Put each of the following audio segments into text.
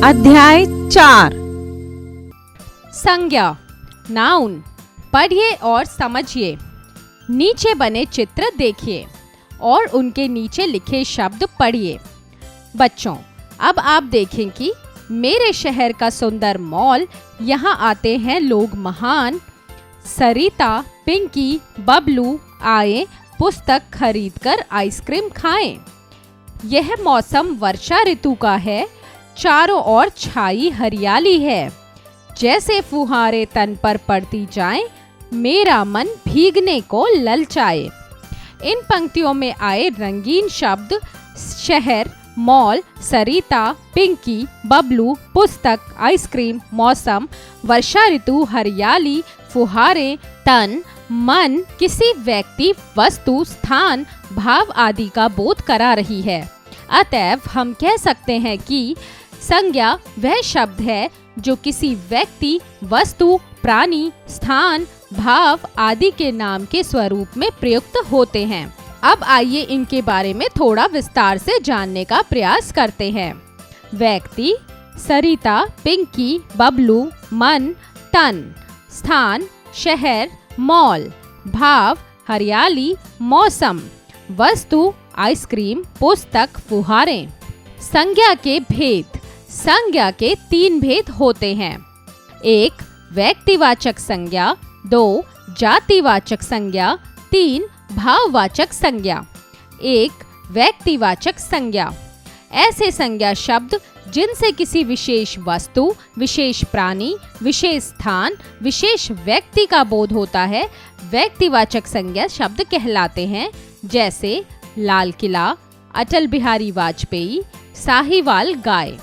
अध्याय 4 संज्ञा नाउन। पढ़िए और समझिए। नीचे बने चित्र देखिए और उनके नीचे लिखे शब्द पढ़िए। बच्चों, अब आप देखें कि मेरे शहर का सुंदर मॉल, यहाँ आते हैं लोग महान। सरिता, पिंकी, बबलू आए पुस्तक खरीदकर आइसक्रीम खाएं। यह मौसम वर्षा ऋतु का है, चारों ओर छाई हरियाली है। जैसे फुहारे तन पर पड़ती जाएं, मेरा मन भीगने को ललचाए। इन पंक्तियों में आए रंगीन शब्द शहर, मॉल, सरिता, पिंकी, बबलू, पुस्तक, आइसक्रीम, मौसम, वर्षा ऋतु, हरियाली, फुहारे, तन, मन किसी व्यक्ति, वस्तु, स्थान, भाव आदि का बोध करा रही है। अतएव हम कह सकते हैं कि संज्ञा वह शब्द है जो किसी व्यक्ति, वस्तु, प्राणी, स्थान, भाव आदि के नाम के स्वरूप में प्रयुक्त होते हैं। अब आइए इनके बारे में थोड़ा विस्तार से जानने का प्रयास करते हैं। व्यक्ति, सरिता, पिंकी, बबलू, मन, तन, स्थान, शहर, मॉल, भाव, हरियाली, मौसम, वस्तु, आइसक्रीम, पुस्तक, फुहारे। संज्ञा के भेद। संज्ञा के 3 भेद होते हैं। 1 व्यक्तिवाचक संज्ञा, 2 जातिवाचक संज्ञा, 3 भाववाचक संज्ञा। 1 व्यक्तिवाचक संज्ञा। ऐसे संज्ञा शब्द जिनसे किसी विशेष वस्तु, विशेष प्राणी, विशेष स्थान, विशेष व्यक्ति का बोध होता है, व्यक्तिवाचक संज्ञा शब्द कहलाते हैं। जैसे लाल किला, अटल बिहारी वाजपेयी, साहिवाल गाय।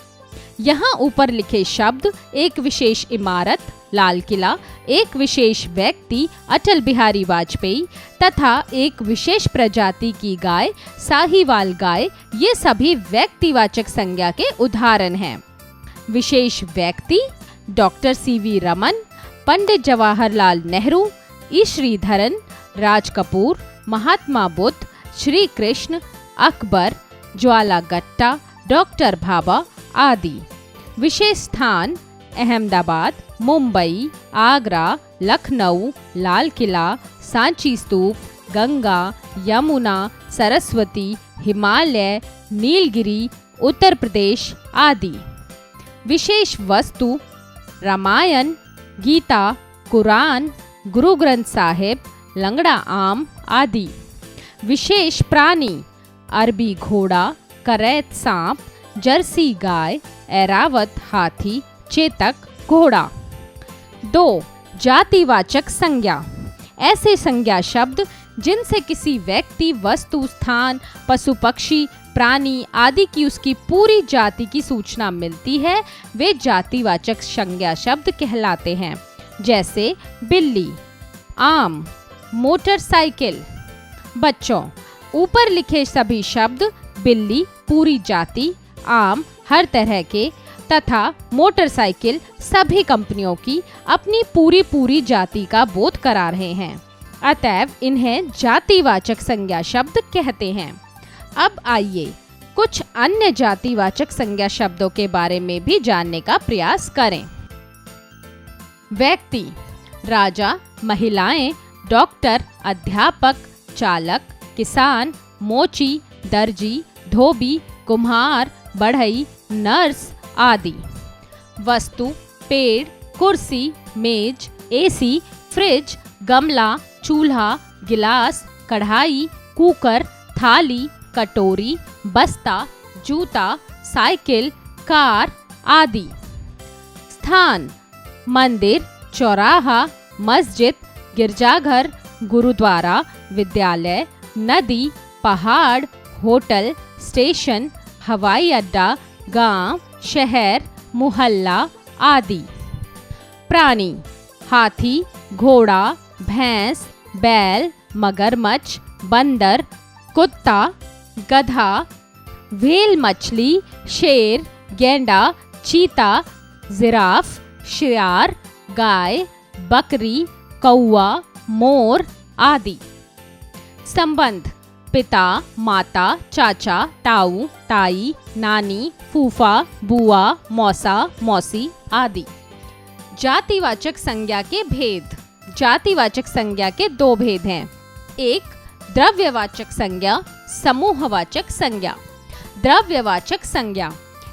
यहाँ ऊपर लिखे शब्द एक विशेष इमारत लाल किला, एक विशेष व्यक्ति अटल बिहारी वाजपेयी तथा एक विशेष प्रजाति की गाय साहिवाल गाय, ये सभी व्यक्तिवाचक संज्ञा के उदाहरण हैं। विशेष व्यक्ति डॉक्टर सीवी रमन, पंडित जवाहरलाल नेहरू, ई श्रीधरन, राज कपूर, महात्मा बुद्ध, श्री कृष्ण, अकबर, ज्वाला गट्टा, डॉक्टर भाभा आदि। विशेष स्थान अहमदाबाद, मुंबई, आगरा, लखनऊ, लाल किला, सांची स्तूप, गंगा, यमुना, सरस्वती, हिमालय, नीलगिरी, उत्तर प्रदेश आदि। विशेष वस्तु रामायण, गीता, कुरान, गुरु ग्रंथ साहिब, लंगड़ा आम आदि। विशेष प्राणी अरबी घोड़ा, करैत सांप, जर्सी गाय, ऐरावत हाथी, चेतक घोड़ा। 2 जातिवाचक संज्ञा। ऐसे संज्ञा शब्द जिनसे किसी व्यक्ति, वस्तु, स्थान, पशु, पक्षी, प्राणी आदि की उसकी पूरी जाति की सूचना मिलती है, वे जातिवाचक संज्ञा शब्द कहलाते हैं। जैसे बिल्ली, आम, मोटरसाइकिल। बच्चों, ऊपर लिखे सभी शब्द बिल्ली पूरी जाति, आम हर तरह के तथा मोटरसाइकिल सभी कंपनियों की अपनी पूरी जाति का बोध करा रहे हैं। अतएव इन्हें जातिवाचक संज्ञा शब्द कहते हैं। अब आइए कुछ अन्य जातिवाचक संज्ञा शब्दों के बारे में भी जानने का प्रयास करें। व्यक्ति राजा, महिलाएं, डॉक्टर, अध्यापक, चालक, किसान, मोची, दर्जी, धोबी, कुम्हार, बढ़ई, नर्स आदि। वस्तु पेड़, कुर्सी, मेज, एसी, फ्रिज, गमला, चूल्हा, गिलास, कढ़ाई, कुकर, थाली, कटोरी, बस्ता, जूता, साइकिल, कार आदि। स्थान मंदिर, चौराहा, मस्जिद, गिरजाघर, गुरुद्वारा, विद्यालय, नदी, पहाड़, होटल, स्टेशन, हवाई अड्डा, गांव, शहर, मोहल्ला आदि। प्राणी हाथी, घोड़ा, भैंस, बैल, मगरमच्छ, बंदर, कुत्ता, गधा, व्हेल मछली, शेर, गेंडा, चीता, जिराफ, शियार, गाय, बकरी, कौवा, मोर आदि। संबंध पिता, माता, चाचा, ताऊ, ताई, नानी, फूफा, बुआ, मौसा, मौसी आदि। जातिवाचक संज्ञा के भेद। जातिवाचक संज्ञा के दो भेद हैं। एक, द्रव्यवाचक संज्ञा, समूहवाचक संज्ञा। द्रव्यवाचक संज्ञा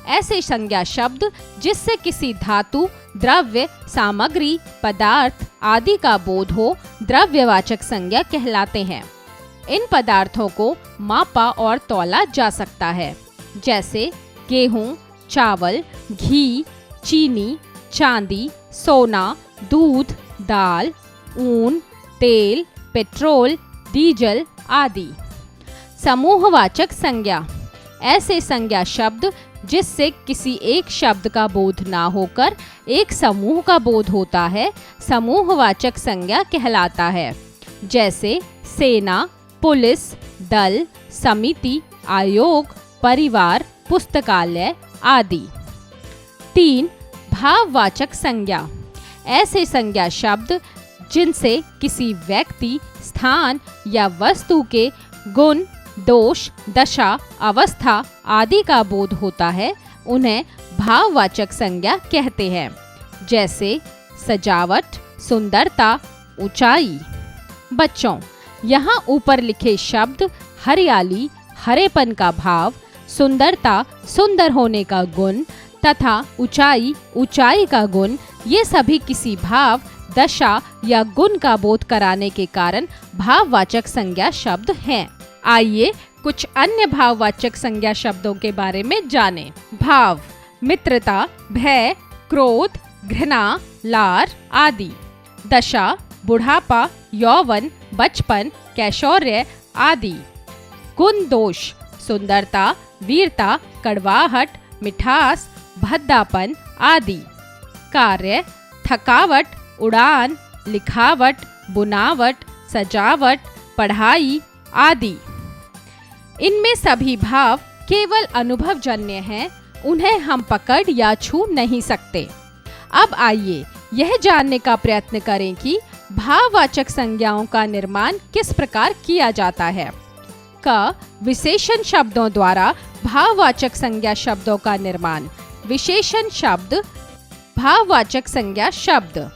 ऐसे संज्ञा शब्द जिससे किसी धातु, द्रव्य, सामग्री, पदार्थ आदि का बोध हो, द्रव्यवाचक संज्ञा कहलाते हैं। इन पदार्थों को मापा और तौला जा सकता है, जैसे गेहूं, चावल, घी, चीनी, चांदी, सोना, दूध, दाल, ऊन, तेल, पेट्रोल, डीजल आदि। समूहवाचक संज्ञा ऐसे संज्ञा शब्द जिससे किसी एक शब्द का बोध ना होकर एक समूह का बोध होता है, समूहवाचक संज्ञा कहलाता है, जैसे सेना, पुलिस, दल, समिति, आयोग, परिवार, पुस्तकालय आदि। 3, भाववाचक संज्ञा ऐसे संज्ञा शब्द जिनसे किसी व्यक्ति, स्थान या वस्तु के गुण, दोष, दशा, अवस्था आदि का बोध होता है, उन्हें भाववाचक संज्ञा कहते हैं, जैसे सजावट, सुंदरता, ऊंचाई। बच्चों, यहाँ ऊपर लिखे शब्द हरियाली, हरेपन का भाव, सुंदरता, सुंदर होने का गुण तथा ऊंचाई, ऊंचाई का गुण, ये सभी किसी भाव, दशा या गुण का बोध कराने के कारण भाववाचक संज्ञा शब्द हैं। आइए कुछ अन्य भाववाचक संज्ञा शब्दों के बारे में जानें। भाव, मित्रता, भय, क्रोध, घृणा, लार आदि। दशा, बुढ़ापा, यौवन, बचपन, कैशोर्य आदि। गुण, दोष, सुंदरता, वीरता, कड़वाहट, मिठास, भद्दापन आदि। कार्य, थकावट, उड़ान, लिखावट, बुनावट, सजावट, पढ़ाई आदि। इनमें सभी भाव केवल अनुभवजन्य हैं, उन्हें हम पकड़ या छू नहीं सकते। अब आइए यह जानने का प्रयत्न करें कि भाववाचक संज्ञाओं का निर्माण किस प्रकार किया जाता है। क, विशेषण शब्दों द्वारा भाववाचक संज्ञा शब्दों का निर्माण। विशेषण शब्द, भाववाचक संज्ञा शब्द।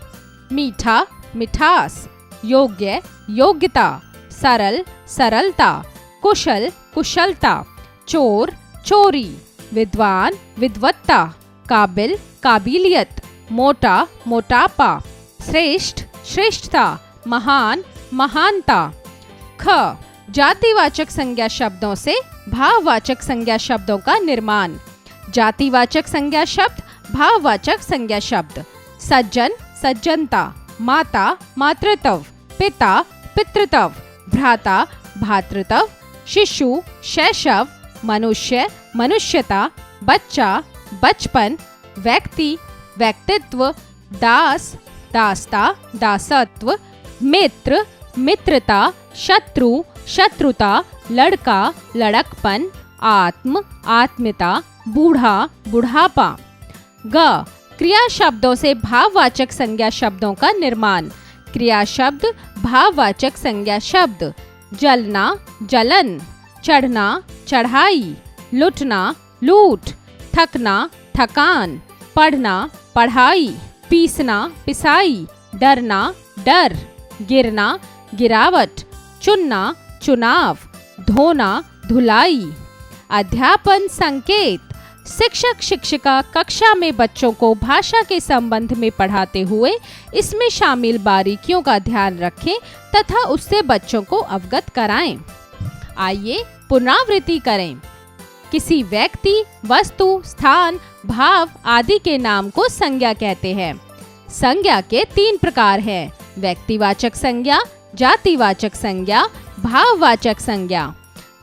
मीठा, मिठास, योग्य, योग्यता, सरल, सरलता, कुशल, कुशलता, चोर, चोरी, विद्वान, विद्वत्ता, काबिल, काबिलियत, मोटा, मोटापा, श्रेष्ठ, श्रेष्ठता, महान, महानता। ख, जातिवाचक संज्ञा शब्दों से भाववाचक संज्ञा शब्दों का निर्माण। जातिवाचक संज्ञा शब्द, भाववाचक संज्ञा शब्द। सज्जन, सज्जनता, माता, मातृत्व, पिता, पितृत्व, भ्राता, भातृत्व, शिशु, शैशव, मनुष्य, मनुष्यता, बच्चा, बचपन, व्यक्ति, व्यक्तित्व, दास, दासता, दासत्व, मित्र, मित्रता, शत्रु, शत्रुता, लड़का, लड़कपन, आत्म, आत्मीयता, बूढ़ा, बुढ़ापा। ग, क्रिया शब्दों से भाववाचक संज्ञा शब्दों का निर्माण। क्रिया शब्द, भाववाचक संज्ञा शब्द। जलना, जलन, चढ़ना, चढ़ाई, लुटना, लूट, थकना, थकान, पढ़ना, पढ़ाई, पीसना, पिसाई, डरना, डर, गिरना, गिरावट, चुनना, चुनाव, धोना, धुलाई। अध्यापन संकेत, शिक्षक शिक्षिका कक्षा में बच्चों को भाषा के संबंध में पढ़ाते हुए इसमें शामिल बारीकियों का ध्यान रखें तथा उससे बच्चों को अवगत कराएं। आइए पुनरावृत्ति करें। किसी व्यक्ति, वस्तु, स्थान, भाव आदि के नाम को संज्ञा कहते हैं। संज्ञा के 3 प्रकार हैं: व्यक्तिवाचक संज्ञा, जातिवाचक संज्ञा, भाववाचक संज्ञा।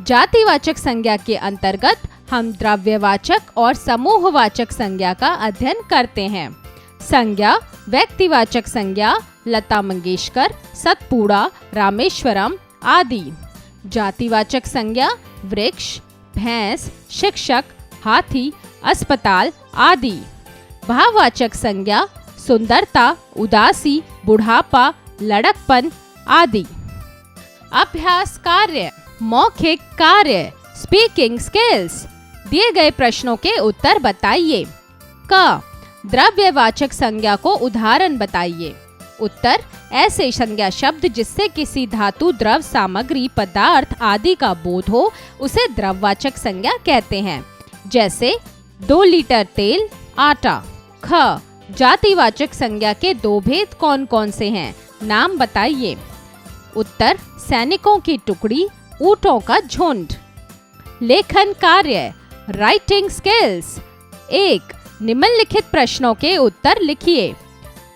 जातिवाचक संज्ञा के अंतर्गत हम द्रव्यवाचक और समूहवाचक संज्ञा का अध्ययन करते हैं। संज्ञा, व्यक्तिवाचक संज्ञा, लता मंगेशकर, सतपुड़ा, रामेश्वरम आदि। जातिवाचक संज्ञा, वृक्ष, भैंस, शिक्षक, हाथी, अस्पताल आदि। भाववाचक संज्ञा, सुंदरता, उदासी, बुढ़ापा, लड़कपन आदि। अभ्यास कार्य। मौखिक कार्य स्पीकिंग स्किल्स। दिए गए प्रश्नों के उत्तर बताइए। क, द्रव्यवाचक संज्ञा को उदाहरण बताइए। उत्तर, ऐसे संज्ञा शब्द जिससे किसी धातु, द्रव, सामग्री, पदार्थ आदि का बोध हो उसे द्रववाचक संज्ञा कहते हैं। जैसे 2 लीटर तेल, आटा। ख, जातिवाचक संज्ञा के 2 भेद कौन कौन से हैं? नाम बताइए। उत्तर, सैनिकों की टुकड़ी, ऊंटों का झुंड। लेखन कार्य राइटिंग स्किल्स। 1, निम्नलिखित प्रश्नों के उत्तर लिखिए।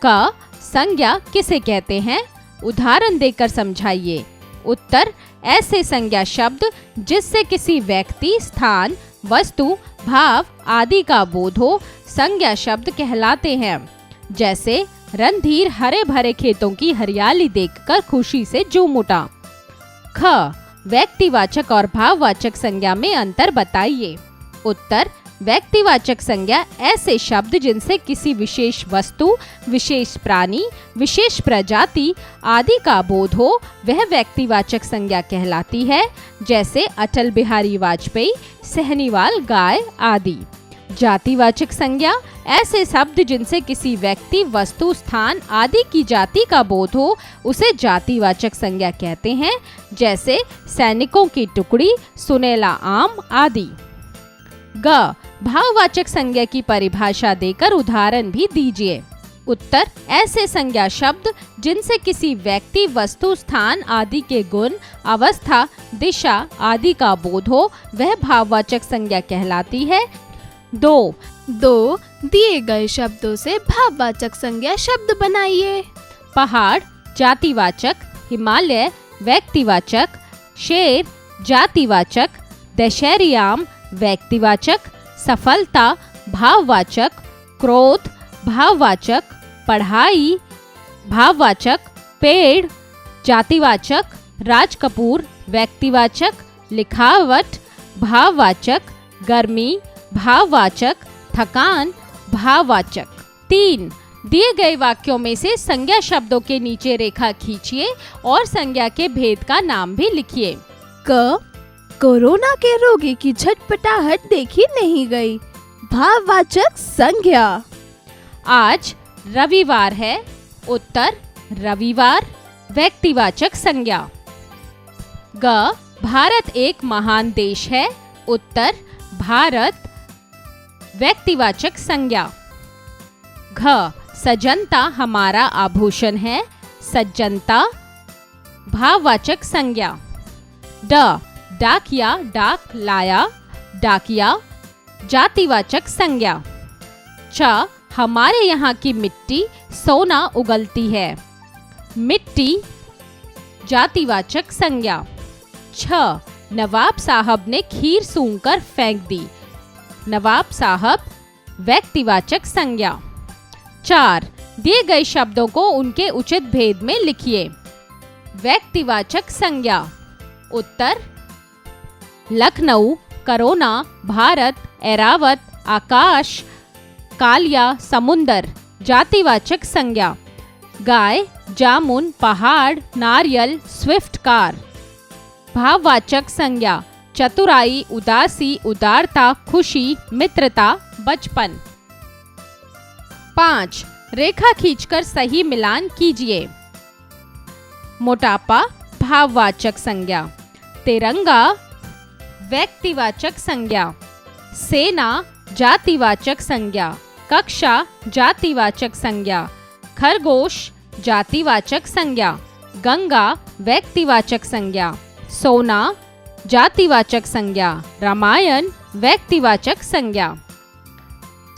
क, संज्ञा किसे कहते हैं? उदाहरण देकर समझाइए। उत्तर, ऐसे संज्ञा शब्द जिससे किसी व्यक्ति, स्थान, वस्तु, भाव आदि का बोध हो संज्ञा शब्द कहलाते हैं। जैसे रणधीर हरे भरे खेतों की हरियाली देखकर खुशी से झूम उठा। ख, व्यक्तिवाचक और भाववाचक संज्ञा में अंतर बताइए। उत्तर, व्यक्तिवाचक संज्ञा ऐसे शब्द जिनसे किसी विशेष वस्तु, विशेष प्राणी, विशेष प्रजाति आदि का बोध हो वह व्यक्तिवाचक संज्ञा कहलाती है। जैसे अटल बिहारी वाजपेयी, सहनीवाल गाय आदि। जातिवाचक संज्ञा ऐसे शब्द जिनसे किसी व्यक्ति, वस्तु, स्थान आदि की जाति का बोध हो उसे जातिवाचक संज्ञा कहते हैं। जैसे सैनिकों की टुकड़ी, सुनेला आम आदि। ग, भाववाचक संज्ञा की परिभाषा देकर उदाहरण भी दीजिए। उत्तर, ऐसे संज्ञा शब्द जिनसे किसी व्यक्ति, वस्तु, स्थान आदि के गुण, अवस्था, दिशा आदि का बोध हो वह भाववाचक संज्ञा कहलाती है। 2 दिए गए शब्दों से भाववाचक संज्ञा शब्द बनाइए। पहाड़ जातिवाचक, हिमालय व्यक्तिवाचक, शेर जातिवाचक, दशहरी आम व्यक्तिवाचक, सफलता भाववाचक, क्रोध भाववाचक, पढ़ाई भाववाचक, पेड़ जातिवाचक, राज कपूर व्यक्तिवाचक, लिखावट भाववाचक, गर्मी भाववाचक, थकान भाववाचक। 3, दिए गए वाक्यों में से संज्ञा शब्दों के नीचे रेखा खींचिए और संज्ञा के भेद का नाम भी लिखिए। क, कोरोना के रोगी की झटपटाहट देखी नहीं गई। भाववाचक संज्ञा। आज रविवार है। उत्तर, रविवार व्यक्तिवाचक संज्ञा। ग, भारत एक महान देश है। उत्तर, भारत व्यक्तिवाचक संज्ञा। घ, सज्जनता हमारा आभूषण है। सज्जनता भाववाचक संज्ञा। ड, डाकिया डाक लाया, डाकिया जातिवाचक संज्ञा। च, हमारे यहाँ की मिट्टी सोना उगलती है। मिट्टी जातिवाचक संज्ञा। छ, नवाब साहब ने खीर सूंघकर फेंक दी। नवाब साहब व्यक्तिवाचक संज्ञा। 4, दिए गए शब्दों को उनके उचित भेद में लिखिए। व्यक्तिवाचक संज्ञा। उत्तर, लखनऊ, करोना, भारत, एरावत, आकाश, कालिया, समुंदर जातिवाचक संज्ञा। गाय, जामुन, पहाड़, नारियल, स्विफ्ट कार भाववाचक संज्ञा। चतुराई, उदासी, उदारता, खुशी, मित्रता, बचपन। 5, रेखा खींचकर सही मिलान कीजिए। मोटापा भाववाचक संज्ञा। तिरंगा व्यक्तिवाचक संज्ञा। सेना जातिवाचक संज्ञा। कक्षा जातिवाचक संज्ञा। खरगोश जातिवाचक संज्ञा। गंगा व्यक्तिवाचक संज्ञा। सोना जातिवाचक संज्ञा। रामायण व्यक्तिवाचक संज्ञा।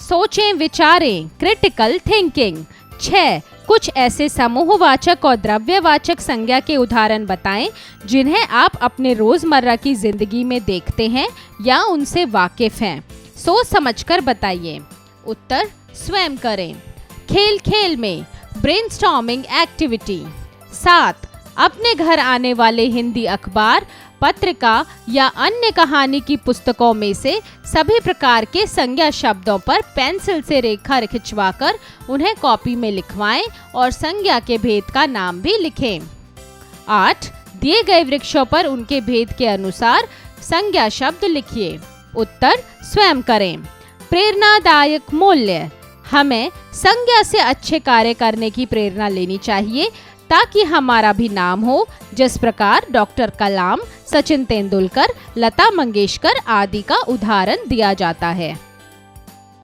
सोचें विचारें क्रिटिकल थिंकिंग। 6, कुछ ऐसे समूहवाचक और द्रव्यवाचक संज्ञा के उदाहरण बताएं जिन्हें आप अपने रोजमर्रा की जिंदगी में देखते हैं या उनसे वाकिफ हैं। सोच समझकर बताइए। उत्तर स्वयं करें। खेल खेल में ब्रेनस्टॉर्मिंग एक्टिविटी। 7, अपने घर आने वाले हिंदी अखबार, पत्रिका या अन्य कहानी की पुस्तकों में से सभी प्रकार के संज्ञा शब्दों पर पेंसिल से रेखा खिंचवाकर उन्हें कॉपी में लिखवाएं और संज्ञा के भेद का नाम भी लिखें। 8, दिए गए वृक्षों पर उनके भेद के अनुसार संज्ञा शब्द लिखिए। उत्तर स्वयं करें। प्रेरणादायक मूल्य। हमें संज्ञा से अच्छे कार्य करने की प्रेरणा लेनी चाहिए ताकि हमारा भी नाम हो, जिस प्रकार डॉक्टर कलाम, सचिन तेंदुलकर, लता मंगेशकर आदि का उदाहरण दिया जाता है।